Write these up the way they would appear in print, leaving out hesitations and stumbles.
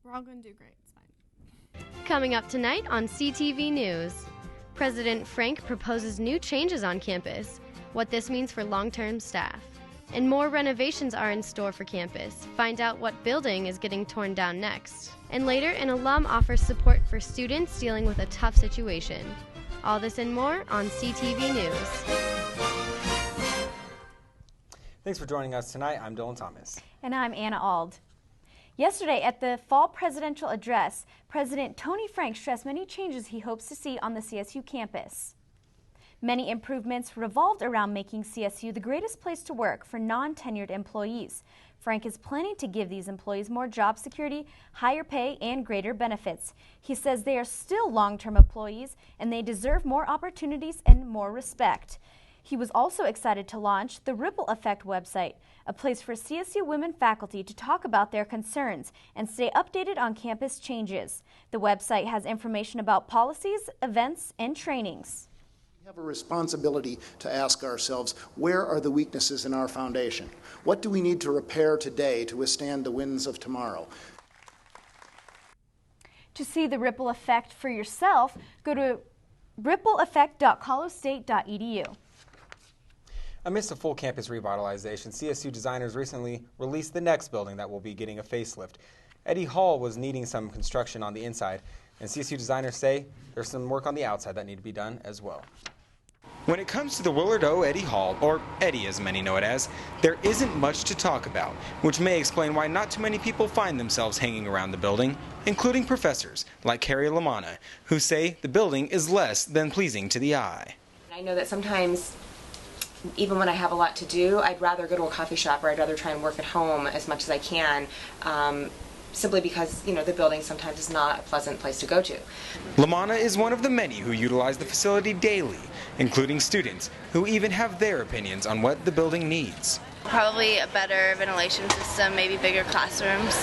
We're all going to do great. It's fine. Coming up tonight on CTV News, President Frank proposes new changes on campus, what this means for long-term staff. And more renovations are in store for campus. Find out what building is getting torn down next. And later, an alum offers support for students dealing with a tough situation. All this and more on CTV News. Thanks for joining us tonight. I'm Dylan Thomas. And I'm Anna Ald. Yesterday at the fall presidential address, President Tony Frank stressed many changes he hopes to see on the CSU campus. Many improvements revolved around making CSU the greatest place to work for non-tenured employees. Frank is planning to give these employees more job security, higher pay, and greater benefits. He says they are still long-term employees and they deserve more opportunities and more respect. He was also excited to launch the Ripple Effect website, a place for CSU women faculty to talk about their concerns and stay updated on campus changes. The website has information about policies, events, and trainings. We have a responsibility to ask ourselves, where are the weaknesses in our foundation? What do we need to repair today to withstand the winds of tomorrow? To see the Ripple Effect for yourself, go to rippleeffect.colostate.edu. Amidst a full campus revitalization, CSU designers recently released the next building that will be getting a facelift. Eddy Hall was needing some construction on the inside, and CSU designers say there's some work on the outside that need to be done as well. When it comes to the Willard O. Eddy Hall, or Eddy as many know it as, there isn't much to talk about, which may explain why not too many people find themselves hanging around the building, including professors like Carrie Lamanna, who say the building is less than pleasing to the eye. I know that sometimes, even when I have a lot to do, I'd rather go to a coffee shop or I'd rather try and work at home as much as I can, simply because, the building sometimes is not a pleasant place to go to. Lamanna is one of the many who utilize the facility daily, including students who even have their opinions on what the building needs. Probably a better ventilation system, maybe bigger classrooms.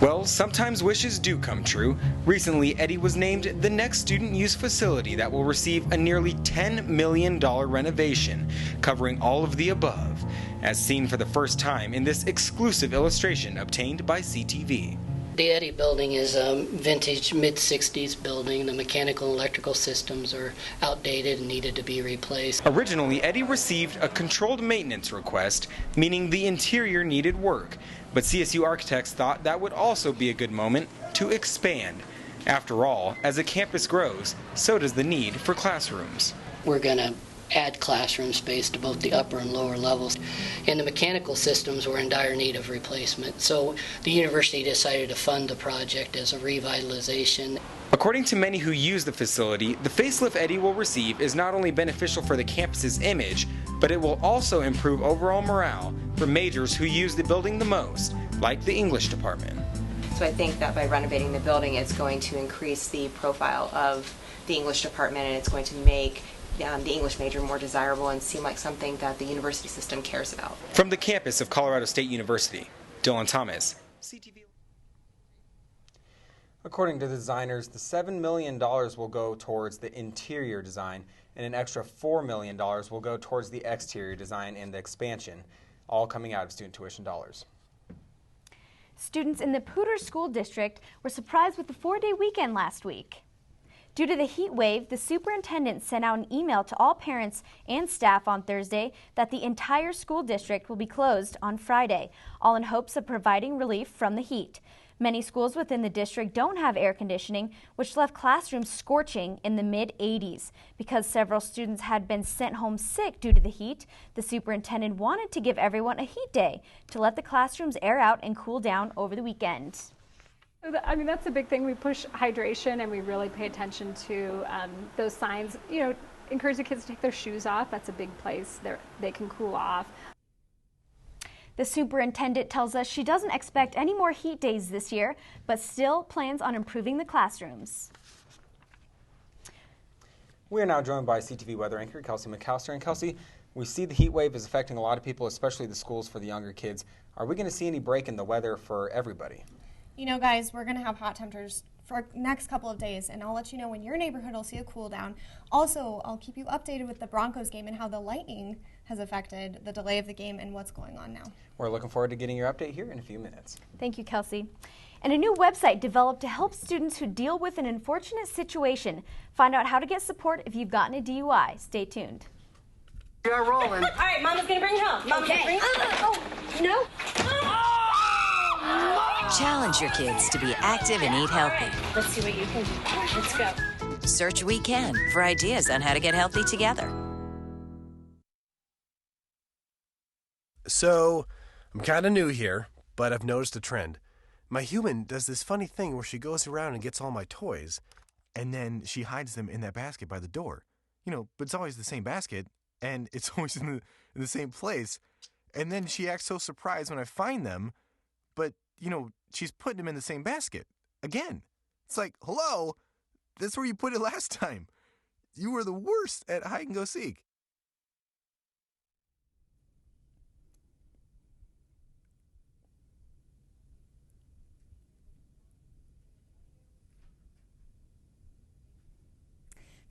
Well, sometimes wishes do come true. Recently, Eddy was named the next student use facility that will receive a nearly $10 million renovation, covering all of the above, as seen for the first time in this exclusive illustration obtained by CTV. The Eddy building is a vintage mid-60s building. The mechanical and electrical systems are outdated and needed to be replaced. Originally, Eddy received a controlled maintenance request, meaning the interior needed work. But CSU architects thought that would also be a good moment to expand. After all, as a campus grows, so does the need for classrooms. We're going to add classroom space to both the upper and lower levels. And the mechanical systems were in dire need of replacement. So the university decided to fund the project as a revitalization. According to many who use the facility, the facelift Eddy will receive is not only beneficial for the campus's image, but it will also improve overall morale for majors who use the building the most, like the English department. So I think that by renovating the building, it's going to increase the profile of the English department, and it's going to make the English major more desirable and seem like something that the university system cares about. From the campus of Colorado State University, Dylan Thomas, CTV. According to the designers, the $7 million will go towards the interior design, and an extra $4 million will go towards the exterior design and the expansion, all coming out of student tuition dollars. Students in the Poudre School District were surprised with the 4-day weekend last week. Due to the heat wave, the superintendent sent out an email to all parents and staff on Thursday that the entire school district will be closed on Friday, all in hopes of providing relief from the heat. Many schools within the district don't have air conditioning, which left classrooms scorching in the mid-80s. Because several students had been sent home sick due to the heat, the superintendent wanted to give everyone a heat day to let the classrooms air out and cool down over the weekend. I mean, that's a big thing. We push hydration and we really pay attention to those signs. Encourage the kids to take their shoes off. That's a big place. They can cool off. The superintendent tells us she doesn't expect any more heat days this year, but still plans on improving the classrooms. We are now joined by CTV weather anchor Kelsey McAllister. And Kelsey, we see the heat wave is affecting a lot of people, especially the schools for the younger kids. Are we going to see any break in the weather for everybody? Guys, we're going to have hot temperatures for the next couple of days, and I'll let you know when your neighborhood will see a cool down. Also, I'll keep you updated with the Broncos game and how the lightning has affected the delay of the game and what's going on now. We're looking forward to getting your update here in a few minutes. Thank you, Kelsey. And a new website developed to help students who deal with an unfortunate situation. Find out how to get support if you've gotten a DUI. Stay tuned. We are rolling. All right, Mama's gonna bring you home. Mama's gonna bring you home. No. Challenge your kids to be active and eat healthy. Let's see what you can do. Let's go. Search We Can for ideas on how to get healthy together. So, I'm kind of new here, but I've noticed a trend. My human does this funny thing where she goes around and gets all my toys, and then she hides them in that basket by the door. But it's always the same basket, and it's always in the same place. And then she acts so surprised when I find them, but, she's putting them in the same basket. Again. It's like, hello? That's where you put it last time. You were the worst at hide and go seek.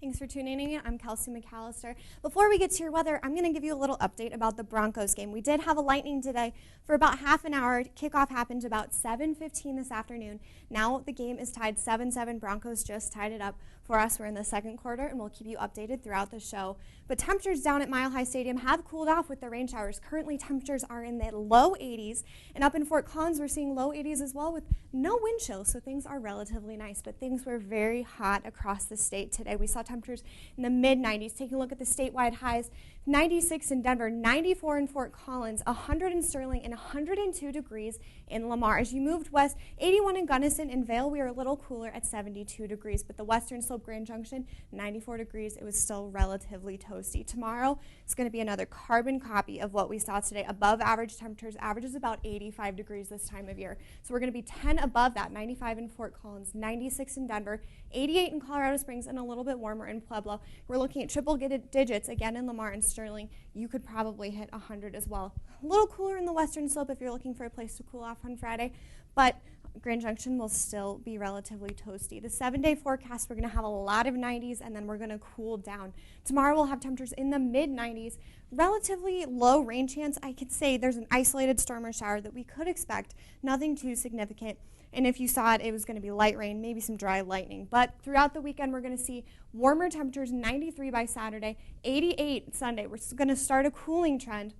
Thanks for tuning in. I'm Kelsey McAllister. Before we get to your weather, I'm going to give you a little update about the Broncos game. We did have a lightning today for about half an hour. Kickoff happened about 7:15 this afternoon. Now the game is tied 7-7. Broncos just tied it up for us. We're in the second quarter, and we'll keep you updated throughout the show. But temperatures down at Mile High Stadium have cooled off with the rain showers. Currently, temperatures are in the low 80s. And up in Fort Collins, we're seeing low 80s as well with no wind chill. So things are relatively nice. But things were very hot across the state today. We saw temperatures in the mid-90s. Taking a look at the statewide highs, 96 in Denver, 94 in Fort Collins, 100 in Sterling, and 102 degrees in Lamar. As you moved west, 81 in Gunnison and Vail, we are a little cooler at 72 degrees. But the Western Slope Grand Junction, 94 degrees. It was still relatively toasty. Tomorrow, it's going to be another carbon copy of what we saw today. Above average temperatures, averages about 85 degrees this time of year. So we're going to be 10 above that, 95 in Fort Collins, 96 in Denver, 88 in Colorado Springs, and a little bit warmer in Pueblo. We're looking at triple digits again in Lamar and Sterling. You could probably hit 100 as well. A little cooler in the Western Slope if you're looking for a place to cool off on Friday, but Grand Junction will still be relatively toasty. The 7-day forecast, we're going to have a lot of 90s, and then we're going to cool down. Tomorrow we'll have temperatures in the mid-90s, relatively low rain chance. I could say there's an isolated storm or shower that we could expect, nothing too significant. And if you saw it, it was going to be light rain, maybe some dry lightning. But throughout the weekend, we're going to see warmer temperatures, 93 by Saturday, 88 Sunday. We're going to start a cooling trend.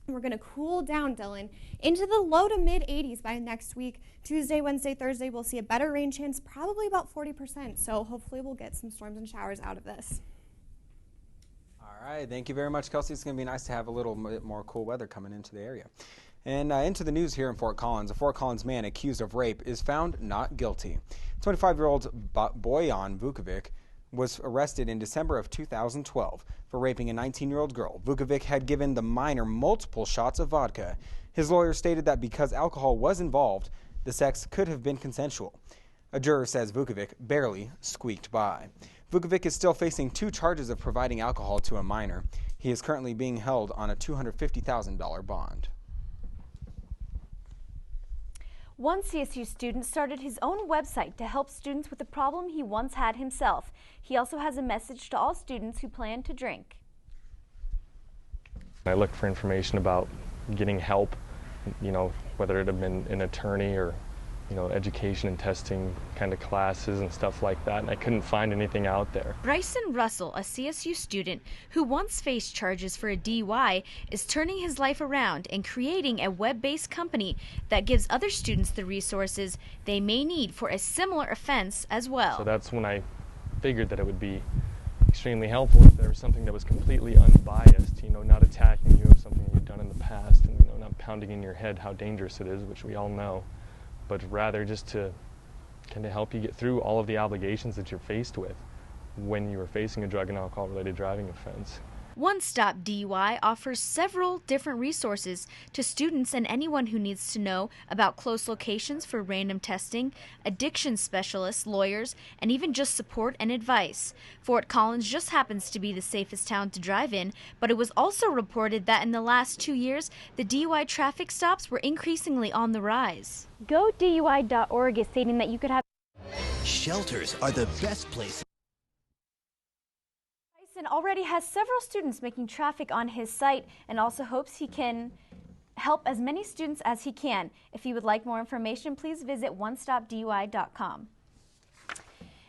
We're going to cool down, Dylan, into the low to mid-80s by next week. Tuesday, Wednesday, Thursday, we'll see a better rain chance, probably about 40%. So hopefully we'll get some storms and showers out of this. All right. Thank you very much, Kelsey. It's going to be nice to have a little bit more cool weather coming into the area. And into the news here in Fort Collins. A Fort Collins man accused of rape is found not guilty. 25-year-old Boyan Vukovic was arrested in December of 2012 for raping a 19-year-old girl. Vukovic had given the minor multiple shots of vodka. His lawyer stated that because alcohol was involved, the sex could have been consensual. A juror says Vukovic barely squeaked by. Vukovic is still facing 2 charges of providing alcohol to a minor. He is currently being held on a $250,000 bond. One CSU student started his own website to help students with a problem he once had himself. He also has a message to all students who plan to drink. I looked for information about getting help, whether it had been an attorney or, education and testing kind of classes and stuff like that, and I couldn't find anything out there. Bryson Russell, a CSU student who once faced charges for a DUI, is turning his life around and creating a web-based company that gives other students the resources they may need for a similar offense as well. So that's when I figured that it would be extremely helpful if there was something that was completely unbiased, not attacking you of something you've done in the past, and not pounding in your head how dangerous it is, which we all know, but rather just to kind of help you get through all of the obligations that you're faced with when you are facing a drug and alcohol related driving offense. One Stop DUI offers several different resources to students and anyone who needs to know about close locations for random testing, addiction specialists, lawyers, and even just support and advice. Fort Collins just happens to be the safest town to drive in, but it was also reported that in the last 2 years, the DUI traffic stops were increasingly on the rise. GoDUI.org is stating that you could have shelters are the best place. Already has several students making traffic on his site and also hopes he can help as many students as he can. If you would like more information, please visit onestopdui.com.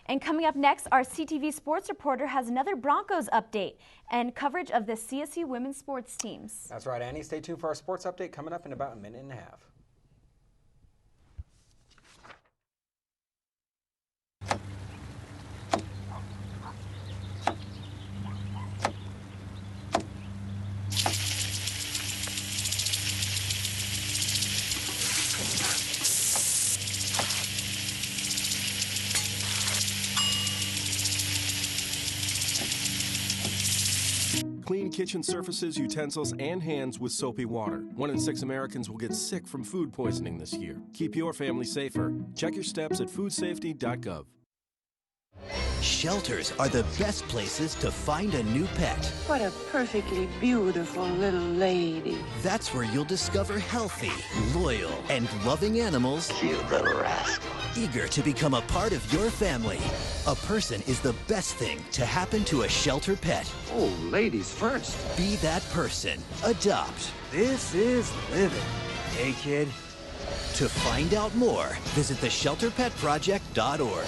And coming up next, our CTV sports reporter has another Broncos update and coverage of the CSU women's sports teams. That's right, Annie. Stay tuned for our sports update coming up in about a minute and a half. Clean kitchen surfaces, utensils, and hands with soapy water. 1 in 6 Americans will get sick from food poisoning this year. Keep your family safer. Check your steps at foodsafety.gov. Shelters are the best places to find a new pet. What a perfectly beautiful little lady. That's where you'll discover healthy, loyal, and loving animals. You little rascal. Eager to become a part of your family. A person is the best thing to happen to a shelter pet. Oh, ladies first. Be that person. Adopt. This is living. Hey, kid. To find out more, visit theshelterpetproject.org.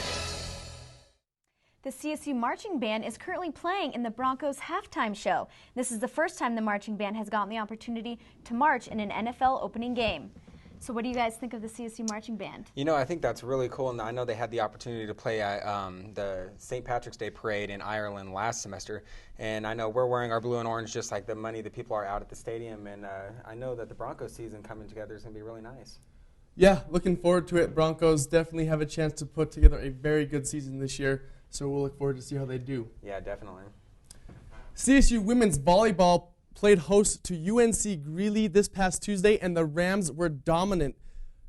The CSU Marching Band is currently playing in the Broncos halftime show. This is the first time the marching band has gotten the opportunity to march in an NFL opening game. So what do you guys think of the CSU Marching Band? You know, I think that's really cool, and I know they had the opportunity to play at the St. Patrick's Day Parade in Ireland last semester, and I know we're wearing our blue and orange just like the money the people are out at the stadium, and I know that the Broncos season coming together is going to be really nice. Yeah, looking forward to it. Broncos definitely have a chance to put together a very good season this year. So we'll look forward to see how they do. Yeah, definitely. CSU women's volleyball played host to UNC Greeley this past Tuesday, and the Rams were dominant.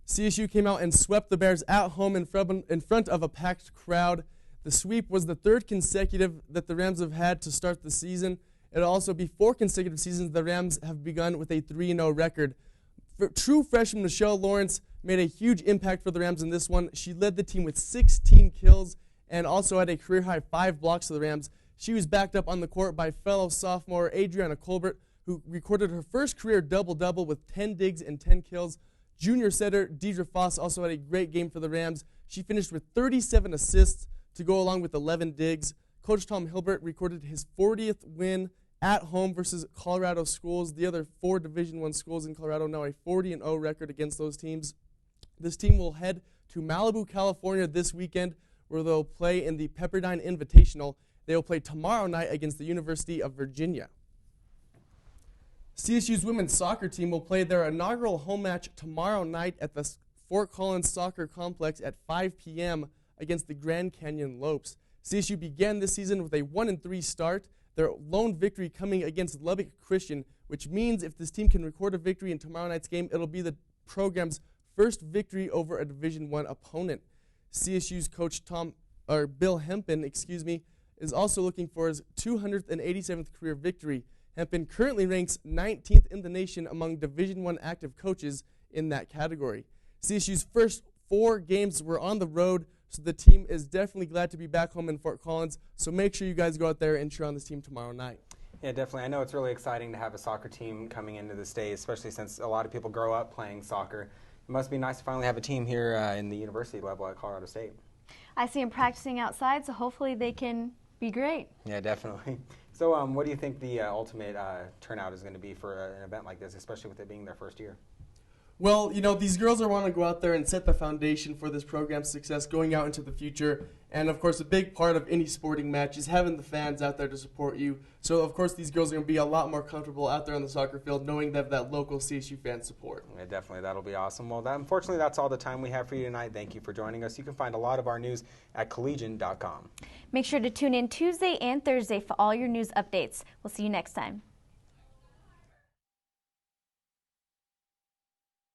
CSU came out and swept the Bears at home in front of a packed crowd. The sweep was the third consecutive that the Rams have had to start the season. It'll also be 4 consecutive seasons the Rams have begun with a 3-0 record. True freshman Michelle Lawrence made a huge impact for the Rams in this one. She led the team with 16 kills and also had a career-high 5 blocks for the Rams. She was backed up on the court by fellow sophomore Adriana Colbert, who recorded her first career double-double with 10 digs and 10 kills. Junior setter Deidre Foss also had a great game for the Rams. She finished with 37 assists to go along with 11 digs. Coach Tom Hilbert recorded his 40th win at home versus Colorado schools. The other 4 Division I schools in Colorado now a 40-0 record against those teams. This team will head to Malibu, California this weekend, where they'll play in the Pepperdine Invitational. They will play tomorrow night against the University of Virginia. CSU's women's soccer team will play their inaugural home match tomorrow night at the Fort Collins Soccer Complex at 5 p.m. against the Grand Canyon Lopes. CSU began this season with a 1-3 start, their lone victory coming against Lubbock Christian, which means if this team can record a victory in tomorrow night's game, it'll be the program's first victory over a Division I opponent. CSU's coach Bill Hempen, is also looking for his 287th career victory. Hempen currently ranks 19th in the nation among Division I active coaches in that category. CSU's first 4 games were on the road, so the team is definitely glad to be back home in Fort Collins. So make sure you guys go out there and cheer on this team tomorrow night. Yeah, definitely. I know it's really exciting to have a soccer team coming into the state, especially since a lot of people grow up playing soccer. It must be nice to finally have a team here in the university level at Colorado State. I see them practicing outside, so hopefully they can be great. Yeah, definitely. So what do you think the ultimate turnout is going to be for an event like this, especially with it being their first year? Well, you know, these girls want to go out there and set the foundation for this program's success going out into the future. And, of course, a big part of any sporting match is having the fans out there to support you. So, of course, these girls are going to be a lot more comfortable out there on the soccer field knowing that local CSU fan support. Yeah, definitely. That'll be awesome. Well, unfortunately, that's all the time we have for you tonight. Thank you for joining us. You can find a lot of our news at collegian.com. Make sure to tune in Tuesday and Thursday for all your news updates. We'll see you next time.